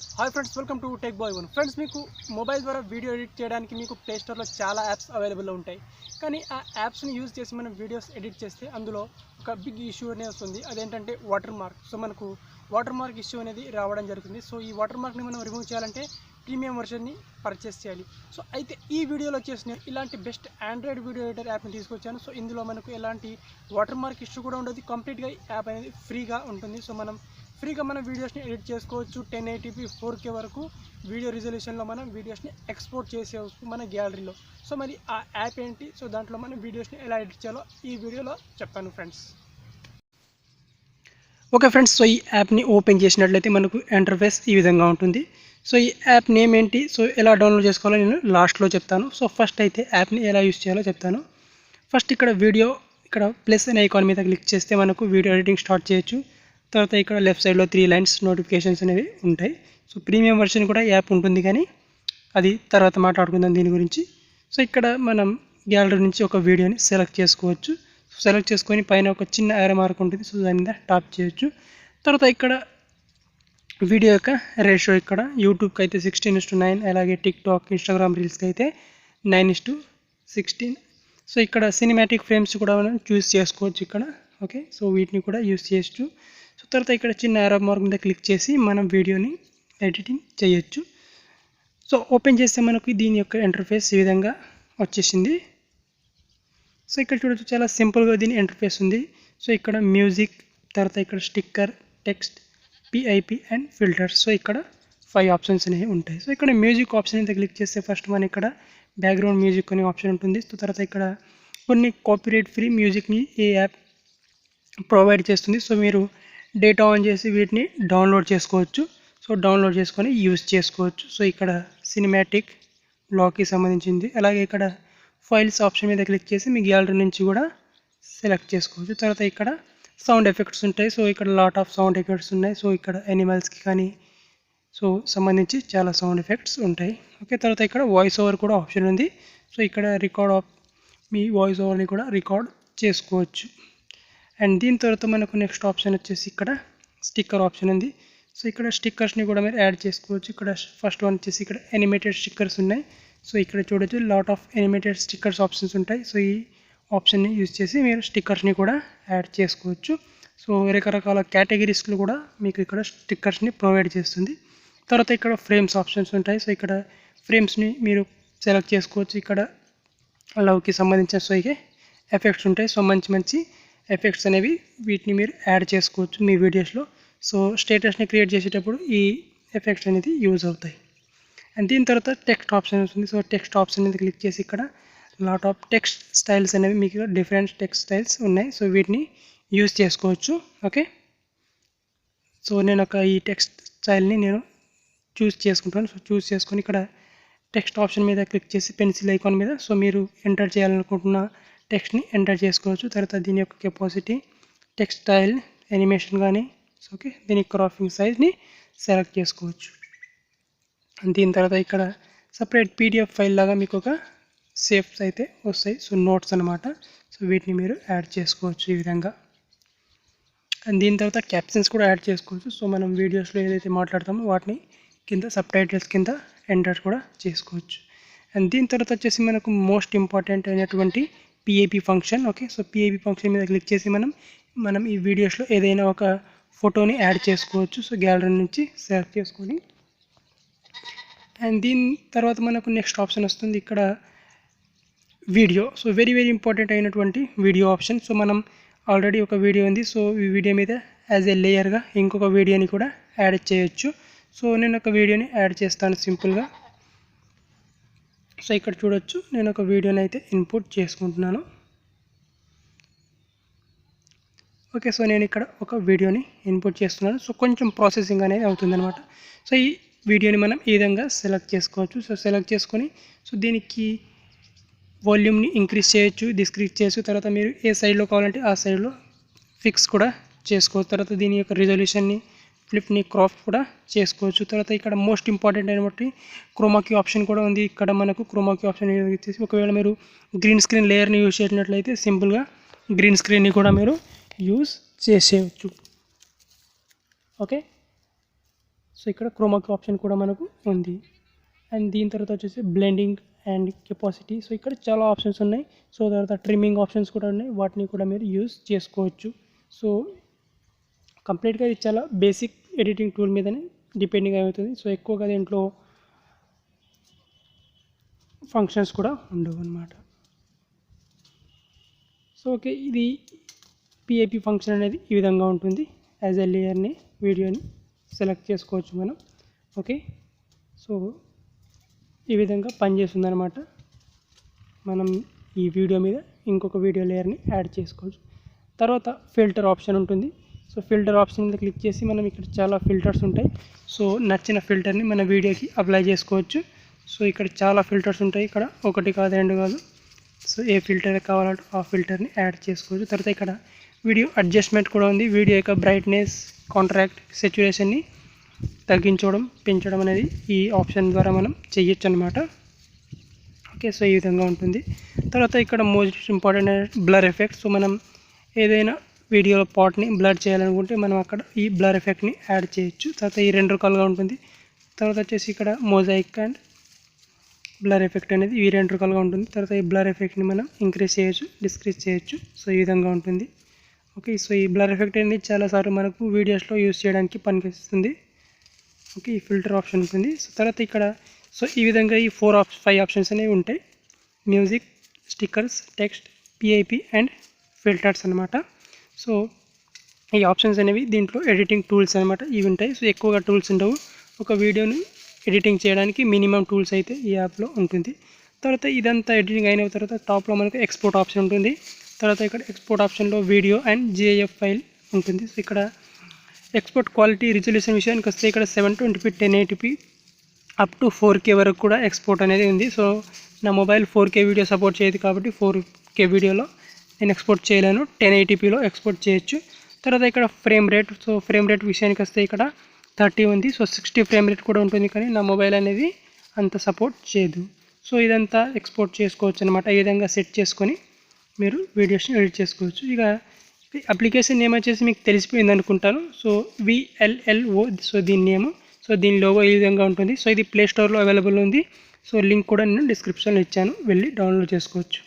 Hi friends, welcome to tech bye one. Friends, మీకు mobile ద్వారా video edit చేయడానికి మీకు ప్లే స్టోర్లో చాలా యాప్స్ అవైలబుల్లో ఉంటాయి. కానీ ఆ యాప్స్ని యూజ్ చేసి మనం వీడియోస్ ఎడిట్ చేస్తే అందులో ఒక బిగ్ ఇష్యూ అనేది వస్తుంది. అదేంటంటే వాటర్ మార్క్. సో మనకు వాటర్ మార్క్ ఇష్యూ అనేది రావడం జరుగుతుంది. సో ఈ వాటర్ మార్క్ని మనం రిమూవ్ చేయాలంటే ప్రీమియం వర్షన్ని పర్చేస్ చేయాలి. సో అయితే ఈ వీడియోలో వచ్చేసి నేను ఇలాంటి బెస్ట్ ఆండ్రాయిడ్ వీడియో ఎడిటర్ యాప్ని తీసుకొచ్చాను. సో ఇందులో మనకు ఎలాంటి వాటర్ మార్క్ ఇష్యూ కూడా ఉండదు. కంప్లీట్గా యాప్ అనేది ఫ్రీగా ఉంటుంది. సో మనం ఫ్రీగా మన వీడియోస్ని ఎడిట్ చేసుకోవచ్చు. 1080p 4K వరకు వీడియో రిజల్యూషన్లో మనం వీడియోస్ని ఎక్స్పోర్ట్ చేసేవచ్చు మన గ్యాలరీలో. సో మరి ఆ యాప్ ఏంటి, సో దాంట్లో మనం వీడియోస్ని ఎలా ఎడిట్ చేయాలో ఈ వీడియోలో చెప్పాను ఫ్రెండ్స్. ఓకే ఫ్రెండ్స్, సో ఈ యాప్ని ఓపెన్ చేసినట్లయితే మనకు ఇంటర్ఫేస్ ఈ విధంగా ఉంటుంది. సో ఈ యాప్ నేమ్ ఏంటి, సో ఎలా డౌన్లోడ్ చేసుకోవాలో నేను లాస్ట్లో చెప్తాను. సో ఫస్ట్ అయితే యాప్ని ఎలా యూజ్ చేయాలో చెప్తాను. ఫస్ట్ ఇక్కడ వీడియో, ఇక్కడ ప్లస్ అనే ఐకాన్ మీద క్లిక్ చేస్తే మనకు వీడియో ఎడిటింగ్ స్టార్ట్ చేయొచ్చు. తర్వాత ఇక్కడ లెఫ్ట్ సైడ్లో 3 లైన్స్ నోటిఫికేషన్స్ అనేవి ఉంటాయి. సో ప్రీమియం వర్షన్ కూడా యాప్ ఉంటుంది, కానీ అది తర్వాత మాట్లాడుకుందాం దీని గురించి. సో ఇక్కడ మనం గ్యాలరీ నుంచి ఒక వీడియోని సెలెక్ట్ చేసుకోవచ్చు. సెలెక్ట్ చేసుకొని పైన ఒక చిన్న యారో మార్క్ ఉంటుంది. సో దాని మీద టాప్ చేయొచ్చు. తర్వాత ఇక్కడ వీడియో యొక్క రేషియో, ఇక్కడ యూట్యూబ్కి అయితే 16:9, అలాగే టిక్టాక్, ఇన్స్టాగ్రామ్ రీల్స్కి అయితే 9:16. సో ఇక్కడ సినిమాటిక్ ఫ్రేమ్స్ కూడా మనం చూస్ చేసుకోవచ్చు ఇక్కడ. ఓకే, సో వీటిని కూడా యూస్ చేయొచ్చు. సో తర్వాత ఇక్కడ చిన్న యారో మార్క్ మీద క్లిక్ చేసి మనం వీడియోని ఎడిటింగ్ చేయొచ్చు. సో ఓపెన్ చేస్తే మనకు దీని యొక్క ఇంటర్ఫేస్ ఈ విధంగా వచ్చేసింది. సో ఇక్కడ చూడొచ్చు, చాలా సింపుల్గా దీని ఇంటర్ఫేస్ ఉంది. సో ఇక్కడ మ్యూజిక్, తర్వాత ఇక్కడ sticker, text, PIP and filters. So ఇక్కడ 5 ఆప్షన్స్ అనేవి ఉంటాయి. సో ఇక్కడ మ్యూజిక్ ఆప్షన్ మీద క్లిక్ చేస్తే ఫస్ట్ మన ఇక్కడ బ్యాక్గ్రౌండ్ మ్యూజిక్ అనే ఆప్షన్ ఉంటుంది. సో తర్వాత ఇక్కడ కొన్ని కాపీరైట్ ఫ్రీ మ్యూజిక్ని ఈ యాప్ ప్రొవైడ్ చేస్తుంది. సో మీరు డేటా ఆన్ చేసి వీటిని డౌన్లోడ్ చేసుకోవచ్చు. సో డౌన్లోడ్ చేసుకొని యూజ్ చేసుకోవచ్చు. సో ఇక్కడ సినిమాటిక్ బ్లాగ్కి సంబంధించింది. అలాగే ఇక్కడ ఫైల్స్ ఆప్షన్ మీద క్లిక్ చేసి మీ గ్యాలరీ నుంచి కూడా సెలెక్ట్ చేసుకోవచ్చు. తర్వాత ఇక్కడ సౌండ్ ఎఫెక్ట్స్ ఉంటాయి. సో ఇక్కడ లాట్ ఆఫ్ సౌండ్ ఎఫెక్ట్స్ ఉన్నాయి. సో ఇక్కడ యానిమల్స్కి కానీ సో సంబంధించి చాలా సౌండ్ ఎఫెక్ట్స్ ఉంటాయి. ఓకే, తర్వాత ఇక్కడ వాయిస్ ఓవర్ కూడా ఆప్షన్ ఉంది. సో ఇక్కడ రికార్డ్ ఆఫ్ మీ వాయిస్ ఓవర్ని కూడా రికార్డ్ చేసుకోవచ్చు. అండ్ దీని తర్వాత మనకు నెక్స్ట్ ఆప్షన్ వచ్చేసి ఇక్కడ స్టిక్కర్ ఆప్షన్ ఉంది. సో ఇక్కడ స్టిక్కర్స్ని కూడా మీరు యాడ్ చేసుకోవచ్చు. ఇక్కడ ఫస్ట్ వన్ వచ్చేసి ఇక్కడ యానిమేటెడ్ స్టిక్కర్స్ ఉన్నాయి. సో ఇక్కడ చూడొచ్చు, lot of animated stickers options ఉంటాయి. సో ఈ ఆప్షన్ని యూజ్ చేసి మీరు స్టిక్కర్స్ని కూడా యాడ్ చేసుకోవచ్చు. సో రకరకాల కేటగిరీస్లో కూడా మీకు ఇక్కడ స్టిక్కర్స్ని ప్రొవైడ్ చేస్తుంది. తర్వాత ఇక్కడ ఫ్రేమ్స్ ఆప్షన్స్ ఉంటాయి. సో ఇక్కడ ఫ్రేమ్స్ని మీరు సెలెక్ట్ చేసుకోవచ్చు. ఇక్కడ లవ్కి సంబంధించిన సో ఇక ఎఫెక్ట్స్ ఉంటాయి. సో మంచి ఎఫెక్ట్స్ అనేవి వీటిని మీరు యాడ్ చేసుకోవచ్చు మీ వీడియోస్లో. సో స్టేటస్ని క్రియేట్ చేసేటప్పుడు ఈ ఎఫెక్ట్స్ అనేది యూజ్ అవుతాయి. అండ్ దీని తర్వాత టెక్స్ట్ ఆప్షన్ ఉంటుంది. సో టెక్స్ట్ ఆప్షన్ అనేది క్లిక్ చేసి ఇక్కడ లాట్ ఆఫ్ టెక్స్ట్ స్టైల్స్ అనేవి మీకు డిఫరెంట్ టెక్స్ట్ స్టైల్స్ ఉన్నాయి. సో వీటిని యూజ్ చేసుకోవచ్చు. ఓకే, సో నేను ఈ టెక్స్ట్ స్టైల్ని నేను చూస్ చేసుకుంటాను. సో చూస్ చేసుకొని ఇక్కడ టెక్స్ట్ ఆప్షన్ మీద క్లిక్ చేసి పెన్సిల్ ఐకాన్ మీద సో మీరు ఎంటర్ చేయాలనుకుంటున్న టెక్స్ట్ని ఎంటర్ చేసుకోవచ్చు. తర్వాత దీని యొక్క కెపాసిటీ, టెక్స్ట్ స్టైల్, యానిమేషన్ కానీ ఓకే, దీని క్రాపింగ్ సైజ్ని సెలెక్ట్ చేసుకోవచ్చు. దీని తర్వాత ఇక్కడ సపరేట్ PDF ఫైల్ లాగా మీకు ఒక సేఫ్స్ అయితే వస్తాయి. సో నోట్స్ అనమాట. సో వీటిని మీరు యాడ్ చేసుకోవచ్చు ఈ విధంగా. అండ్ దీని తర్వాత క్యాప్షన్స్ కూడా యాడ్ చేసుకోవచ్చు. సో మనం వీడియోస్లో ఏదైతే మాట్లాడతామో వాటిని కింద సబ్ టైటిల్స్ కింద ఎంటర్ కూడా చేసుకోవచ్చు. అండ్ దీని తర్వాత వచ్చేసి మనకు మోస్ట్ ఇంపార్టెంట్ అయినటువంటి PIP function. Okay, so PIP function మీద క్లిక్ చేసి మనం ఈ వీడియోస్లో ఏదైనా ఒక ఫోటోని యాడ్ చేసుకోవచ్చు. సో గ్యాలరీ నుంచి సెలెక్ట్ చేసుకొని అండ్ దీని తర్వాత మనకు నెక్స్ట్ ఆప్షన్ వస్తుంది ఇక్కడ వీడియో. సో వెరీ ఇంపార్టెంట్ అయినటువంటి వీడియో ఆప్షన్. సో మనం ఆల్రెడీ ఒక వీడియో ఉంది. సో ఈ వీడియో మీద యాజ్ ఏ లేయర్గా ఇంకొక వీడియోని కూడా యాడ్ చేయొచ్చు. సో నేను ఒక వీడియోని యాడ్ చేస్తాను సింపుల్గా. సో ఇక్కడ చూడొచ్చు, నేను ఒక వీడియోని అయితే ఇన్పుట్ చేసుకుంటున్నాను. ఓకే, సో నేను ఇక్కడ ఒక వీడియోని ఇన్పుట్ చేస్తున్నాను. సో కొంచెం ప్రాసెసింగ్ అనేది అవుతుందన్నమాట. సో ఈ వీడియోని మనం ఈ విధంగా సెలెక్ట్ చేసుకోవచ్చు. సో సెలెక్ట్ చేసుకొని సో దీనికి వాల్యూమ్ని ఇంక్రీజ్ చేయొచ్చు, డిక్రీజ్ చేయొచ్చు. తర్వాత మీరు ఏ సైడ్లో కావాలంటే ఆ సైడ్లో ఫిక్స్ కూడా చేసుకోవచ్చు. తర్వాత దీని యొక్క రిజల్యూషన్ని, ఫ్లిప్ని, క్రాప్ కూడా చేసుకోవచ్చు. తర్వాత ఇక్కడ మోస్ట్ ఇంపార్టెంట్ అయినటువంటి క్రోమాకీ ఆప్షన్ కూడా ఉంది. ఇక్కడ మనకు క్రోమాకీ ఆప్షన్ ఇచ్చేసి ఒకవేళ మీరు గ్రీన్ స్క్రీన్ లేయర్ని యూజ్ చేసినట్లయితే సింపుల్గా గ్రీన్ స్క్రీన్ని కూడా మీరు యూజ్ చేసేయచ్చు. ఓకే, సో ఇక్కడ క్రోమాకి ఆప్షన్ కూడా మనకు ఉంది. అండ్ దీని తర్వాత వచ్చేసి బ్లెండింగ్ అండ్ కెపాసిటీ. సో ఇక్కడ చాలా ఆప్షన్స్ ఉన్నాయి. సో తర్వాత ట్రిమ్మింగ్ ఆప్షన్స్ కూడా ఉన్నాయి, వాటిని కూడా మీరు యూస్ చేసుకోవచ్చు. సో కంప్లీట్గా ఇది చాలా బేసిక్ ఎడిటింగ్ టూల్ మీదనే డిపెండింగ్ అవుతుంది. సో ఎక్కువగా దీంట్లో ఫంక్షన్స్ కూడా ఉండవు అన్నమాట. సో ఓకే, ఇది పిఐపి ఫంక్షన్ అనేది ఈ విధంగా ఉంటుంది. యాజ్ ఎ లేయర్ని వీడియోని సెలెక్ట్ చేసుకోవచ్చు మనం. ఓకే, సో ఈ విధంగా పనిచేస్తుంది అనమాట. మనం ఈ వీడియో మీద ఇంకొక వీడియో లేయర్ని యాడ్ చేసుకోవచ్చు. తర్వాత ఫిల్టర్ ఆప్షన్ ఉంటుంది. సో ఫిల్టర్ ఆప్షన్ మీద క్లిక్ చేసి మనం ఇక్కడ చాలా ఫిల్టర్స్ ఉంటాయి. సో నచ్చిన ఫిల్టర్ని మన వీడియోకి అప్లై చేసుకోవచ్చు. సో ఇక్కడ చాలా ఫిల్టర్స్ ఉంటాయి, ఇక్కడ ఒకటి కాదు రెండు కాదు. సో ఏ ఫిల్టర్ కావాలంటే ఆ ఫిల్టర్ని యాడ్ చేసుకోవచ్చు. తర్వాత ఇక్కడ వీడియో అడ్జస్ట్మెంట్ కూడా ఉంది. వీడియో యొక్క బ్రైట్నెస్, కాంట్రాక్ట్, సాచురేషన్ని తగ్గించడం, పెంచడం అనేది ఈ ఆప్షన్ ద్వారా మనం చేయొచ్చు అనమాట. ఓకే, సో ఈ విధంగా ఉంటుంది. తర్వాత ఇక్కడ most important blur effect. So మనం ఏదైనా వీడియో పార్ట్ని బ్లర్ చేయాలనుకుంటే మనం అక్కడ ఈ బ్లర్ ఎఫెక్ట్ని యాడ్ చేయొచ్చు. తర్వాత ఈ రెండు రకాలుగా ఉంటుంది. తర్వాత వచ్చేసి ఇక్కడ మోజాయిక్ అండ్ బ్లర్ ఎఫెక్ట్ అనేది ఈ రెండు రకాలుగా ఉంటుంది. తర్వాత ఈ బ్లర్ ఎఫెక్ట్ని మనం ఇంక్రీజ్ చేయొచ్చు, డిస్క్రీజ్ చేయొచ్చు. సో ఈ విధంగా ఉంటుంది. ఓకే, సో ఈ బ్లర్ ఎఫెక్ట్ అనేది చాలాసార్లు మనకు వీడియోస్లో యూస్ చేయడానికి పనికొస్తుంది. ఓకే, ఈ ఫిల్టర్ ఆప్షన్ ఉంటుంది. సో తర్వాత ఇక్కడ సో ఈ విధంగా ఈ 5 ఆప్షన్స్ అనేవి ఉంటాయి. Music, stickers, text, PIP and filters అనమాట. సో ఈ ఆప్షన్స్ అనేవి దీంట్లో ఎడిటింగ్ టూల్స్ అనమాట ఇవి ఉంటాయి. సో ఎక్కువగా టూల్స్ ఉండవు. ఒక వీడియోని ఎడిటింగ్ చేయడానికి మినిమం టూల్స్ అయితే ఈ యాప్లో ఉంటుంది. తర్వాత ఇదంతా ఎడిటింగ్ అయిన తర్వాత టాప్లో మనకు ఎక్స్పోర్ట్ ఆప్షన్ ఉంటుంది. తర్వాత ఇక్కడ ఎక్స్పోర్ట్ ఆప్షన్లో వీడియో అండ్ జిఐఎఫ్ ఫైల్ ఉంటుంది. సో ఇక్కడ ఎక్స్పోర్ట్ క్వాలిటీ రిజల్యూషన్ విషయానికి వస్తే ఇక్కడ 720p 1080p up to 4K వరకు కూడా ఎక్స్పోర్ట్ అనేది ఉంది. సో నా మొబైల్ 4K వీడియో సపోర్ట్ చేయదు కాబట్టి 4K వీడియోలో నేను ఎక్స్పోర్ట్ చేయలేను. 1080pలో ఎక్స్పోర్ట్ చేయొచ్చు. తర్వాత ఇక్కడ frame rate. So frame rate విషయానికి వస్తే ఇక్కడ 30 ఉంది. సో 60 ఫ్రేమ్ రేట్ కూడా ఉంటుంది, కానీ నా మొబైల్ అనేది అంత సపోర్ట్ చేయదు. సో ఇదంతా ఎక్స్పోర్ట్ చేసుకోవచ్చు అనమాట. ఈ విధంగా సెట్ చేసుకొని మీరు వీడియోస్ని ఎడిట్ చేసుకోవచ్చు. ఇక అప్లికేషన్ నేమ్ వచ్చేసి మీకు తెలిసిపోయింది అనుకుంటాను. సో VLLO, సో దీని నేమ్. సో దీని లోగో ఈ విధంగా ఉంటుంది. సో ఇది ప్లే స్టోర్లో అవైలబుల్ ఉంది. సో లింక్ కూడా నేను డిస్క్రిప్షన్లో ఇచ్చాను, వెళ్ళి డౌన్లోడ్ చేసుకోవచ్చు.